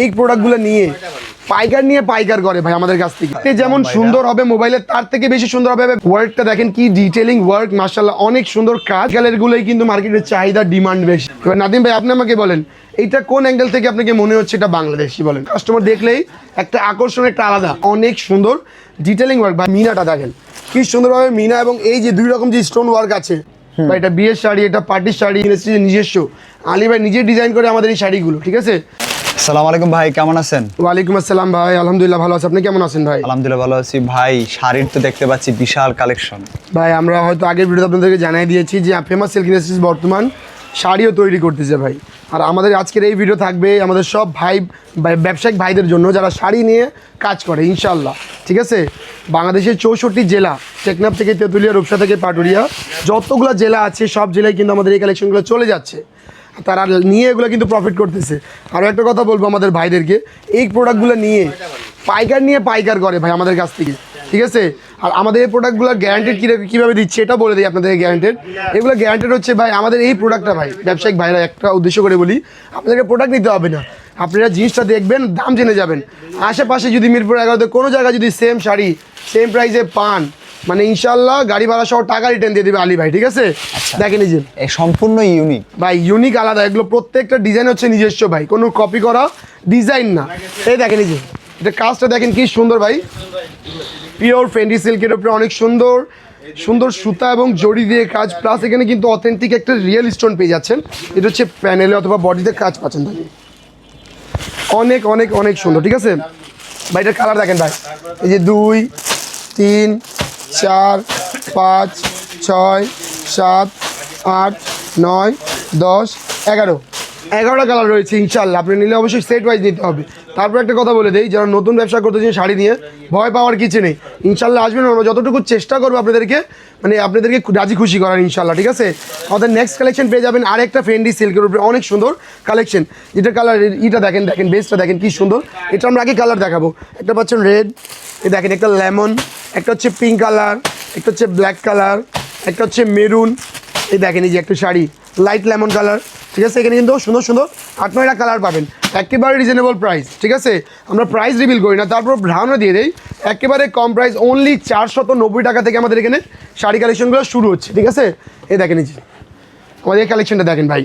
এই প্রোডাক্টগুলো নিয়ে পাইকার করে ভাই আমাদের কাছ থেকে। যেমন সুন্দর হবে মোবাইলে, তার থেকে বেশি সুন্দর হবে ওয়ার্কটা। দেখেন কি ডিটেইলিং ওয়ার্ক, মাশাআল্লাহ অনেক সুন্দর কাজ। কালারগুলোই কিন্তু মার্কেটের চাহিদা ডিমান্ড বেশি। এবার নাদিম ভাই আপনি আমাকে বলেন এইটা কোন অ্যাঙ্গেল থেকে আপনাকে মনে হচ্ছে এটা বাংলাদেশি? বলেন, কাস্টমার দেখলেই একটা আকর্ষণ, একটা আলাদা অনেক সুন্দর ডিটেইলিং ওয়ার্ক। ভাই মিনাটা দেখেন কি সুন্দরভাবে মিনা, এবং এই যে দুই রকম যে স্টোন ওয়ার্ক আছে ভাই, এটা বিয়ের শাড়ি, এটা পার্টির শাড়ি, নিজস্ব আলী ভাই নিজে ডিজাইন করে আমাদের এই শাড়িগুলো। ঠিক আছে। আসসালামু আলাইকুম ভাই, কেমন আছেন? ওয়ালাইকুম আসসালাম ভাই, আলহামদুলিল্লাহ ভালো আছি। আপনি কেমন আছেন ভাই? আলহামদুলিল্লাহ ভালো আছি ভাই। শাড়ির তো দেখতে পাচ্ছি বিশাল কালেকশন ভাই। আমরা হয়তো আগের ভিডিওতে আপনাদেরকে জানাই দিয়েছি যে ফেমাস সিল্ক ইন্ডাস্ট্রিজ বর্তমান শাড়িও তৈরি করতেছে ভাই। আর আমাদের আজকের এই ভিডিও থাকবে আমাদের সব ভাই ব্যবসায়িক ভাইদের জন্য যারা শাড়ি নিয়ে কাজ করে ইনশাল্লাহ। ঠিক আছে। বাংলাদেশের 64 জেলা, টেকনাফ থেকে তেঁতুলিয়া, রূপসা থেকে পাটুরিয়া, যতগুলো জেলা আছে সব জেলায় কিন্তু আমাদের এই কালেকশনগুলো চলে যাচ্ছে। তারা নিয়ে এগুলো কিন্তু প্রফিট করতেছে। আরও একটা কথা বলবো আমাদের ভাইদেরকে, এই প্রোডাক্টগুলো নিয়ে পাইকার করে ভাই আমাদের কাছ থেকে। ঠিক আছে। আর আমাদের এই প্রোডাক্টগুলোর গ্যারান্টেড কীভাবে দিচ্ছে এটা বলে দিই আপনাদেরকে। গ্যারান্টেড এগুলো গ্যারান্টেড হচ্ছে ভাই আমাদের এই প্রোডাক্টটা ভাই ব্যবসায়িক ভাইরা একটা উদ্দেশ্য করে বলি, আপনাদেরকে প্রোডাক্ট নিতে হবে না, আপনারা জিনিসটা দেখবেন, দাম জেনে যাবেন। আশেপাশে যদি মিরপুর 11-তে কোনো জায়গায় যদি সেম শাড়ি সেম প্রাইসে পান, মানে ইনশাল্লাহ গাড়ি ভাড়া সহ টাকা রিটার্ন দিয়ে দেবে আলী ভাই। ঠিক আছে। দেখেন এই যে সম্পূর্ণ ইউনিক ভাই, ইউনিক আলাদা। এগুলো প্রত্যেকটা ডিজাইন হচ্ছে নিজস্ব ভাই, কোনো কপি করা ডিজাইন না। এই দেখেন এই যে এটা কাজটা দেখেন কি সুন্দর ভাই, পিওর ফেন্ডি সিল্কের উপরে অনেক সুন্দর সুন্দর সুতা এবং জড়ি দিয়ে কাজ, প্লাস এখানে কিন্তু অথেন্টিক একটা রিয়েল স্টোন পেয়ে যাচ্ছেন। এটা হচ্ছে প্যানেলে অথবা বডিতে কাজ পাচ্ছেন ভাই, অনেক অনেক অনেক সুন্দর। ঠিক আছে ভাই। এটার কালার দেখেন ভাই, এই যে 2, 3, 4, 5, 6, 7, 8, 9, 10, 11টা কালার রয়েছে ইনশাল্লাহ। আপনি নিলে অবশ্যই সেট ওয়াইজ নিতে হবে। তারপর একটা কথা বলে দেই, যারা নতুন ব্যবসা করতেছেন শাড়ি নিয়ে, ভয় পাওয়ার কিছু নেই। ইনশাল্লাহ আসবেন, আমরা যতটুকু চেষ্টা করবো আপনাদেরকে রাজি খুশি করার ইনশাল্লাহ। ঠিক আছে। আমাদের নেক্সট কালেকশন পেয়ে যাবেন আরেকটা ফেন্ডি সিল্কের উপরে অনেক সুন্দর কালেকশন। যেটা কালার এটা দেখেন বেসটা দেখেন কি সুন্দর। এটা আমরা আগে কালার দেখাবো। একটা পাচ্ছেন রেড, এই দেখেন একটা লেমন, একটা হচ্ছে পিঙ্ক কালার, একটা হচ্ছে ব্ল্যাক কালার, একটা হচ্ছে মেরুন। এই দেখেন এই যে একটা শাড়ি লাইট লেমন কালার। ঠিক আছে। এখানে কিন্তু সুন্দর সুন্দর 8-9টা কালার পাবেন, একেবারে রিজনেবল প্রাইস। ঠিক আছে। আমরা প্রাইস রিভিল করি না, তারপর ধারণা দিয়ে দেই একেবারে কম প্রাইস, অনলি 490 টাকা থেকে আমাদের এখানে শাড়ি কালেকশনগুলো শুরু হচ্ছে। ঠিক আছে। এই দেখেন এই যে আমাদের এই কালেকশনটা দেখেন ভাই,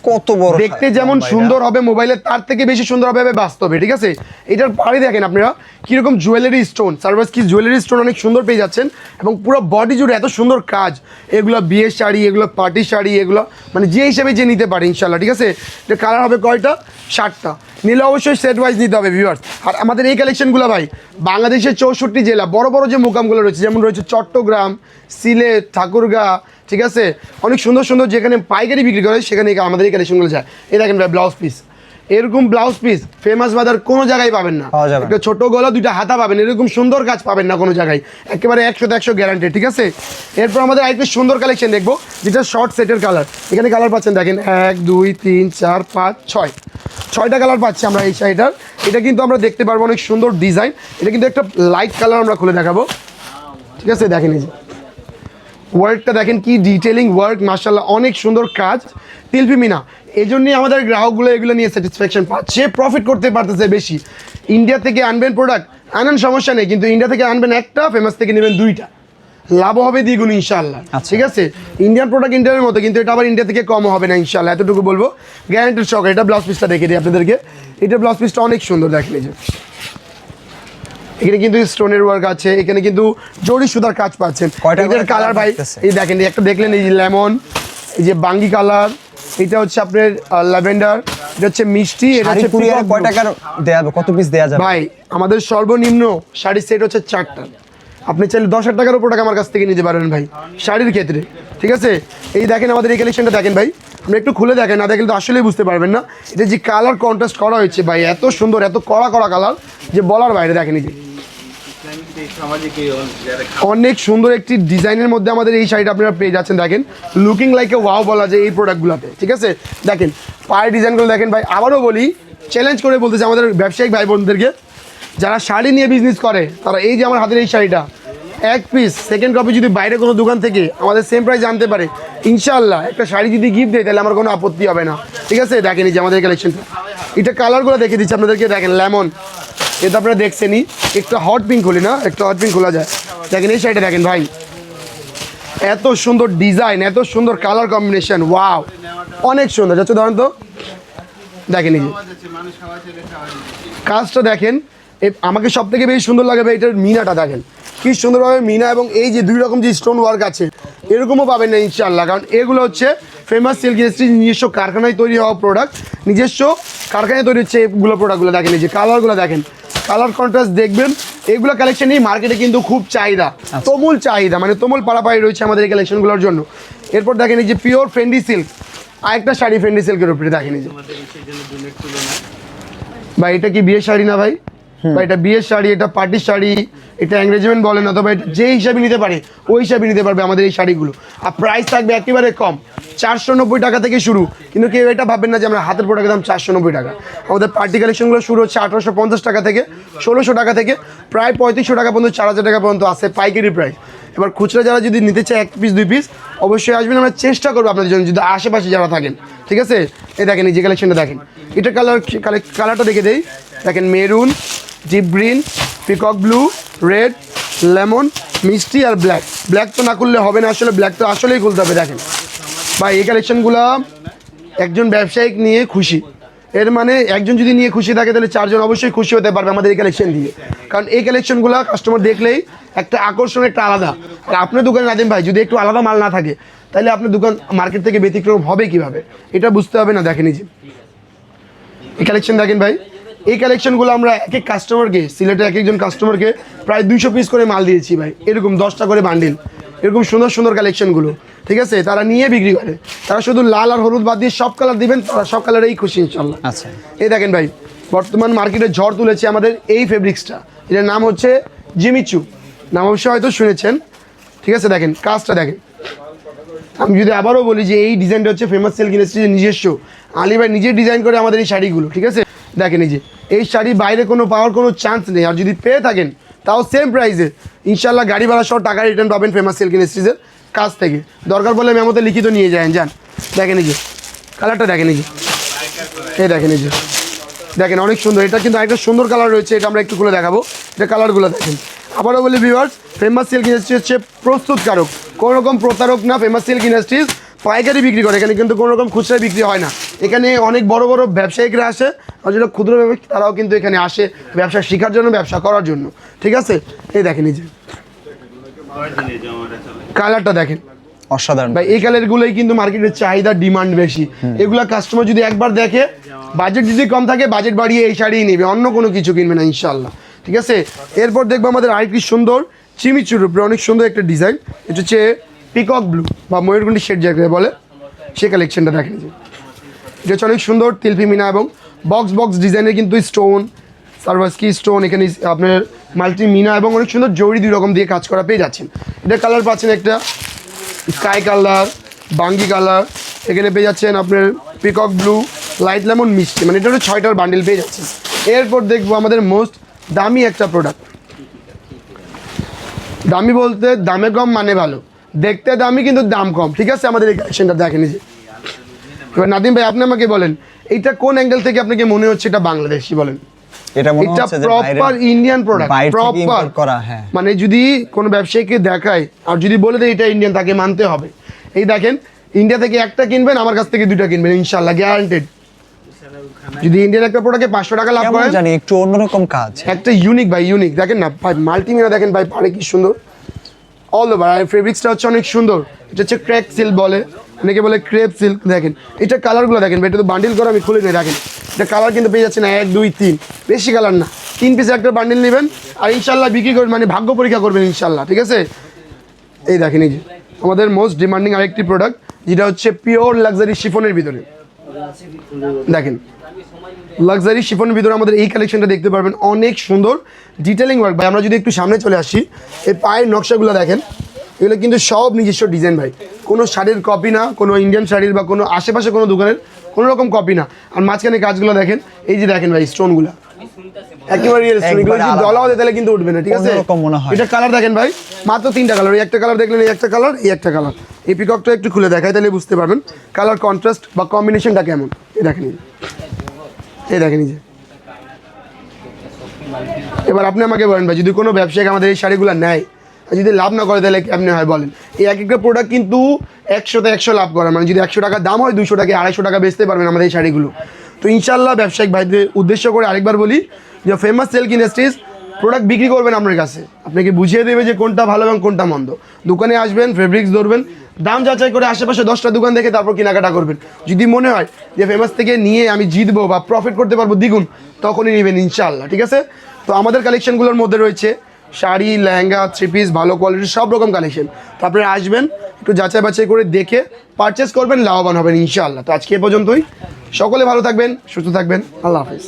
কত বড়, দেখতে যেমন সুন্দর হবে মোবাইলে, তার থেকে বেশি সুন্দর হবে বাস্তবে। ঠিক আছে। এটার পাড়ি দেখেন আপনারা কীরকম জুয়েলারি স্টোন, সার্ভাস কি জুয়েলারি স্টোন অনেক সুন্দর পেয়ে যাচ্ছেন, এবং পুরো বডি জুড়ে এত সুন্দর কাজ। এগুলো বিয়ের শাড়ি, এগুলো পার্টির শাড়ি, এগুলো মানে যে হিসেবে যে নিতে পারে ইনশাল্লাহ। ঠিক আছে। এটা কালার হবে কয়টা? 7টা। নিলে অবশ্যই সেট ওয়াইজ নিতে হবে ভিউয়ার্স। আর আমাদের এই কালেকশনগুলো ভাই বাংলাদেশের 64 জেলা, বড় বড় যে মোকামগুলো রয়েছে, যেমন রয়েছে চট্টগ্রাম, সিলেট, ঠাকুরগাঁ। ঠিক আছে। অনেক সুন্দর সুন্দর যেখানে পাইকারি বিক্রি করে সেখানে আমাদের এই কালেকশনগুলো যায়। এই দেখেন ভাই ব্লাউজ পিস, এরকম ব্লাউজ পিস ফেমাস বাজার কোনো জায়গায় পাবেন না। একটা ছোটো গলা 2টা হাতা পাবেন, এরকম সুন্দর কাজ পাবেন না কোনো জায়গায়, একেবারে 100-100 গ্যারান্টি। ঠিক আছে। এরপর আমাদের আরেকটা সুন্দর কালেকশন দেখবো, যেটা শর্ট সেটের কালার। এখানে কালার পাচ্ছেন দেখেন 1, 2, 3, 4, 5, 6টা কালার পাচ্ছি আমরা এই শাড়িটার। এটা কিন্তু আমরা দেখতে পারবো অনেক সুন্দর ডিজাইন। এটা কিন্তু একটা লাইট কালার আমরা খুলে দেখাবো। ঠিক আছে। দেখেন এই যে ওয়ার্কটা দেখেন কি ডিটেইলিং ওয়ার্ক, মাশাআল্লাহ অনেক সুন্দর কাজ, তিলফি মিনা। এই জন্যই আমাদের গ্রাহকগুলো এগুলো নিয়ে স্যাটিসফ্যাকশন পাচ্ছে, প্রফিট করতে পারতেছে বেশি। ইন্ডিয়া থেকে আনবেন প্রোডাক্ট, আনেন সমস্যা নেই, কিন্তু ইন্ডিয়া থেকে আনবেন একটা, ফেমাস থেকে নেবেন 2টা, লাভ হবে দ্বিগুণ ইনশাল্লাহ। ঠিক আছে। ইন্ডিয়ান প্রোডাক্ট ইন্ডিয়ার মতো, কিন্তু এটা আবার ইন্ডিয়া থেকে কম হবে না ইনশাল্লাহ, এতটুকু বলবো গ্যারান্টির সহকারে। এটা ব্লাউজ পিসটা দেখে দিই আপনাদেরকে। এটা ব্লাউজ পিসটা অনেক সুন্দর দেখেন এই যে, এখানে কিন্তু স্টোনের ওয়ার্ক আছে, এখানে কিন্তু জরি সুতার কাজ পাচ্ছেন। এটার কালার ভাই এই দেখেন, একটা দেখলেন এই যে লেমন, এই যে বাঙ্গি কালার, এটা হচ্ছে আপনার ল্যাভেন্ডার, এটা হচ্ছে মিষ্টি। এটা হচ্ছে কয় টাকার দেয়া যাবে, কত পিস দেয়া যাবে ভাই? আমাদের সর্বনিম্ন শাড়ির সেট হচ্ছে 4টা। আপনি চাইলে 10,000 টাকার উপর টাকা আমার কাছ থেকে নিতে পারবেন ভাই শাড়ির ক্ষেত্রে। ঠিক আছে। এই দেখেন আমাদের এই কালেকশনটা দেখেন ভাই, আপনি একটু খুলে দেখেন, না দেখলে তো আসলেই বুঝতে পারবেন না। এটা যে কালার কন্ট্রাস্ট করা হয়েছে ভাই, এত সুন্দর, এত কড়া কালার যে বলার বাইরে। দেখেন এই যে অনেক সুন্দর একটি ডিজাইনের মধ্যে আমাদের এই শাড়িটা আপনারা পেয়ে যাচ্ছেন। দেখেন লুকিং লাইক এ ওয়াও বলা যায় এই প্রোডাক্টগুলোতে। ঠিক আছে। দেখেন পায়ের ডিজাইনগুলো দেখেন ভাই। আবারও বলি, চ্যালেঞ্জ করে বলতেছে আমাদের ব্যবসায়িক ভাই বোনদেরকে, যারা শাড়ি নিয়ে বিজনেস করে, তারা এই যে আমার হাতের এই শাড়িটা 1 পিস সেকেন্ড কপি যদি বাইরে কোনো দোকান থেকে আমাদের সেম প্রাইস জানতে পারে, ইনশাল্লাহ একটা শাড়ি যদি গিফট দেয় তাহলে আমার কোনো আপত্তি হবে না। ঠিক আছে। দেখেন এই যে আমাদের কালেকশনটা, এটা কালারগুলো দেখে দিচ্ছি আপনাদেরকে, দেখেন লেমন, এটা আপনারা দেখছেনই। একটা হট পিঙ্ক খুলি না, একটা হট পিঙ্ক খোলা যায়, দেখেন এই সাইডে দেখেন ভাই, এত সুন্দর ডিজাইন, এত সুন্দর কালার কম্বিনেশন, ওয়াও অনেক সুন্দর। যাচ্ছে ধরেন তো, দেখেন এই যে কাজটা দেখেন, আমাকে সব থেকে বেশি সুন্দর লাগে ভাই এটার মিনাটা দেখেন কি সুন্দরভাবে মিনা, এবং এই যে 2 রকম যে স্টোন ওয়ার্ক আছে এরকমও পাবেন না ইনশাআল্লাহ, কারণ এগুলো হচ্ছে ফেমাস সিল্ক ইন্ডাস্ট্রির নিজস্ব কারখানায় তৈরি হওয়া প্রোডাক্ট, নিজস্ব কারখানায় তৈরি হচ্ছে এগুলো প্রোডাক্টগুলো। দেখেন এই যে কালারগুলো দেখেন, কালার কন্ট্রাস্ট দেখবেন, এইগুলো কালেকশন নিয়ে মার্কেটে কিন্তু খুব চাহিদা, তুমুল চাহিদা, মানে তুমুল পাড়াপাড়ি রয়েছে আমাদের এই কালেকশনগুলোর জন্য। এরপর দেখেন এই যে পিওর ফেন্ডি সিল্ক, আরেকটা শাড়ি ফেন্ডি সিল্কের উপরে, দেখেন এই যে ভাই, এটা কি বিয়ের শাড়ি না ভাই? বা এটা বিয়ের শাড়ি, এটা পার্টির শাড়ি, এটা এঙ্গেজমেন্ট বলেন, অথবা এটা যে হিসাবে নিতে পারে ওই হিসাবে নিতে পারবে আমাদের এই শাড়িগুলো। আর প্রাইস থাকবে একেবারে কম, 490 টাকা থেকে শুরু। কিন্তু কেউ এটা ভাববেন না যে আমরা হাতের প্রোডাক্টের দাম 490 টাকা। আমাদের পার্টি কালেকশনগুলো শুরু হচ্ছে 1850 টাকা থেকে, 1600 টাকা থেকে, প্রায় 3500 টাকা পর্যন্ত, 4000 টাকা পর্যন্ত আছে পাইকারি প্রাইস। এবার খুচরা যারা যদি নিতে চায় 1 পিস 2 পিস অবশ্যই আসবেন, আমরা চেষ্টা করবো আপনাদের জন্য, যদি আশেপাশে যারা থাকেন, ঠিক আছে। এই দেখেন এই যে কালেকশনটা দেখেন, এটা কালারটা দেখে দেই, দেখেন maroon, deep green, peacock blue, red, lemon, মিষ্টি আর ব্ল্যাক। ব্ল্যাক তো না করলে হবে না, আসলে ব্ল্যাক তো আসলেই খুলতে হবে। দেখেন ভাই এই কালেকশনগুলো একজন ব্যবসায়িক নিয়ে খুশি, এর মানে একজন যদি নিয়ে খুশি থাকে তাহলে 4 জন অবশ্যই খুশি হতে পারবে আমাদের এই কালেকশন দিয়ে, কারণ এই কালেকশনগুলো কাস্টমার দেখলেই একটা আকর্ষণ, একটা আলাদা। আর আপনার দোকানে নাদিম ভাই যদি একটু আলাদা মাল না থাকে তাহলে আপনার দোকান মার্কেট থেকে ব্যতিক্রম হবে কিভাবে, এটা বুঝতে হবে না। দেখেন এই যে এই কালেকশন দেখেন ভাই, এই কালেকশনগুলো আমরা এক এক কাস্টমারকে, সিলেটে এক একজন কাস্টমারকে প্রায় 200 পিস করে মাল দিয়েছি ভাই, এরকম 10টা করে বান্ডিল, এরকম সুন্দর সুন্দর কালেকশনগুলো, ঠিক আছে। তারা নিয়ে বিক্রি করে, তারা শুধু লাল আর হলুদ বাদ দিয়ে সব কালার দিবেন, তারা সব কালারেই খুশি ইনশাল্লাহ। আচ্ছা, এই দেখেন ভাই, বর্তমান মার্কেটে ঝড় তুলেছে আমাদের এই ফেব্রিক্সটা, এটার নাম হচ্ছে জিমিচু, নাম অবশ্যই হয়তো শুনেছেন, ঠিক আছে। দেখেন কাজটা দেখেন, আমি যদি আবারও বলি যে এই ডিজাইনটা হচ্ছে ফেমাস সিল্ক ইন্ডাস্ট্রির নিজস্ব, আলী ভাই নিজে ডিজাইন করে আমাদের এই শাড়িগুলো, ঠিক আছে। দেখেন এই যে এই শাড়ি বাইরে কোনো পাওয়ার কোনো চান্স নেই, আর যদি পেয়ে থাকেন তাও সেম প্রাইসে ইনশাল্লাহ, গাড়ি ভাড়া সহ টাকা রিটার্ন পাবেন ফেমাস সিল্ক ইন্ডাস্ট্রিজের কাছ থেকে। দরকার বলে মেমোতে লিখিত নিয়ে যান। দেখেন এই যে কালারটা দেখেন, এই যে এই দেখেন এই যে দেখেন অনেক সুন্দর, এটা কিন্তু আরেকটা সুন্দর কালার রয়েছে, এটা আমরা একটু খুলে দেখাবো। এটা কালারগুলো দেখেন। আবারও বলি ভিউয়ার্স, ফেমাস সিল্ক ইন্ডাস্ট্রি হচ্ছে প্রস্তুতকারক, কোনো রকম প্রতারক না। ফেমাস সিল্ক ইন্ডাস্ট্রিজ পাইকারি বিক্রি করে, এখানে কিন্তু কোনো রকম খুচরা বিক্রি হয় না। এখানে অনেক বড় বড় ব্যবসায়িকরা আসে, আর যেটা ক্ষুদ্র ব্যবসায়ী তারাও কিন্তু এখানে আসে ব্যবসা শেখার জন্য, ব্যবসা করার জন্য, ঠিক আছে। এই দেখেন এই যে কালারটা দেখেন, অসাধারণ ভাই এই কালারগুলোই কিন্তু মার্কেটের চাহিদা, ডিমান্ড বেশি। এগুলা কাস্টমার যদি একবার দেখে, বাজেট যদি কম থাকে বাজেট বাড়িয়ে এই শাড়িই নেবে, অন্য কোনো কিছু কিনবে না ইনশাল্লাহ, ঠিক আছে। এরপর দেখবো আমাদের আরেকটি সুন্দর চিমিচুর উপরে অনেক সুন্দর একটা ডিজাইন, এটা হচ্ছে পিকক ব্লু বা ময়ূরকণ্ঠী শেড যাকে বলে, সে কালেকশনটা দেখেন যে এটা হচ্ছে অনেক সুন্দর তিলফি মিনা এবং বক্স বক্স ডিজাইনের কিন্তু স্টোন, সার্ভাসকি স্টোন, এখানে আপনার মাল্টি মিনা এবং অনেক সুন্দর জরি 2 রকম দিয়ে কাজ করা পেয়ে যাচ্ছেন। এটা কালার পাচ্ছেন একটা স্কাই কালার, বাঙ্গি কালার, এখানে পেয়ে যাচ্ছেন আপনার পিকক ব্লু, লাইট লেমন, মিষ্টি, মানে এটা হচ্ছে 6টার বান্ডিল পেয়ে যাচ্ছেন। এরপর দেখবো আমাদের মোস্ট দামি একটা প্রোডাক্ট, দামি বলতে দামে কম মানে ভালো, দেখতে দামি কিন্তু দাম কম, ঠিক আছে। আমাদের এই কালেকশনটা দেখেন যে, এবার নাদিম ভাই আপনি আমাকে বলেন এইটা কোন অ্যাঙ্গেল থেকে আপনাকে মনে হচ্ছে এটা বাংলাদেশি, বলেন। এটা মনে এটা হচ্ছে যে প্রপার ইন্ডিয়ান প্রোডাক্ট, প্রপার করা, হ্যাঁ। মানে যদি কোনো ব্যবসায়ীকে দেখায় আর যদি বলে দেয় এটা ইন্ডিয়ান, তাকে মানতে হবে। এই দেখেন ইন্ডিয়া থেকে একটা কিনবেন, আমার কাছ থেকে 2টা কিনবেন ইনশাআল্লাহ, গ্যারান্টেড। যদি ইন্ডিয়ান একটা প্রোডাক্টে 500 টাকা লাভ করেন, জানি একটু অন্যরকম কাজ, একটা ইউনিক ভাই, ইউনিক দেখেন না ভাই, মাল্টিমিনা দেখেন ভাই, পারে কি সুন্দর অল ওভার। আর ফেব্রিক্সটা হচ্ছে অনেক সুন্দর, এটা হচ্ছে ক্র্যাক সিল্ক বলে, অনেকে বলে ক্রেপ সিল্ক। দেখেন এটা কালারগুলো দেখেন ভাই, এটা তো বান্ডিল করে আমি খুলে নিই। দেখেন এটা কালার কিন্তু পেয়ে যাচ্ছে না 1 2 3, বেশি কালার না, 3 পিসের একটা বান্ডিল নেবেন আর ইনশাল্লাহ বিক্রি করবেন, মানে ভাগ্য পরীক্ষা করবেন ইনশাল্লাহ, ঠিক আছে। এই দেখেন এই যে আমাদের মোস্ট ডিমান্ডিং আরেকটি প্রোডাক্ট, যেটা হচ্ছে পিওর লাক্সারি শিফনের ভিতরে। দেখেন লাক্সারি শিফনের ভিতরে আমাদের এই কালেকশনটা দেখতে পারবেন, অনেক সুন্দর ডিটেলিং ওয়ার্ক ভাই। আমরা যদি একটু সামনে চলে আসি, এই পায়ের নকশাগুলো দেখেন, এগুলো কিন্তু সব নিজস্ব ডিজাইন ভাই, কোনো শাড়ির কপি না, কোনো ইন্ডিয়ান শাড়ির বা কোনো আশেপাশে কোনো দোকানের কোনো রকম কপি না। আর মাঝখানে কাজগুলো দেখেন, এই যে দেখেন ভাই স্টোনগুলো একেবারে রিয়েল স্টোন, এগুলো যদি দলা হতে তাহলে কিন্তু উঠবে না, ঠিক আছে। এটা কালার দেখেন ভাই, মাত্র 3টা কালার, এই একটা কালার দেখলেন, এই একটা কালার, এই একটা কালার। এই পিককটা একটু খুলে দেখায় তাহলে বুঝতে পারবেন কালার কন্ট্রাস্ট বা কম্বিনেশনটা কেমন। এই দেখেন এই দেখেন এই যে। এবার আপনি আমাকে বলেন ভাই, যদি কোনো ব্যবসায়িক আমাদের এই শাড়িগুলো নেয় আর যদি লাভ না করে তাহলে কেমনি হয় বলেন। এই এক একটা প্রোডাক্ট কিন্তু 100তে 100 লাভ করে, মানে যদি 100 টাকা দাম হয় 200 টাকা 250 টাকা বেচতে পারবেন আমাদের এই শাড়িগুলো। তো ইনশাল্লাহ ব্যবসায়িক ভাইদের উদ্দেশ্য করে আরেকবার বলি যে ফেমাস সিল্ক ইন্ডাস্ট্রিজ প্রোডাক্ট বিক্রি করবেন আপনার কাছে, আপনাকে বুঝিয়ে দেবে যে কোনটা ভালো এবং কোনটা মন্দ। দোকানে আসবেন, ফেব্রিক্স ধরবেন, দাম যাচাই করে আশেপাশে 10টা দোকান দেখে তারপর কেনাকাটা করবেন। যদি মনে হয় যে ফেমাস থেকে নিয়ে আমি জিতবো বা প্রফিট করতে পারবো দ্বিগুণ, তখনই নেবেন ইনশাল্লাহ, ঠিক আছে। তো আমাদের কালেকশনগুলোর মধ্যে রয়েছে শাড়ি, লেহেঙ্গা, 3 পিস, ভালো কোয়ালিটির সব রকম কালেকশন। তো আপনারা আসবেন, একটু যাচাই বাছাই করে দেখে পারচেস করবেন, লাভবান হবেন ইনশাআল্লাহ। তো আজকে এ পর্যন্তই, সকলে ভালো থাকবেন, সুস্থ থাকবেন, আল্লাহ হাফিজ।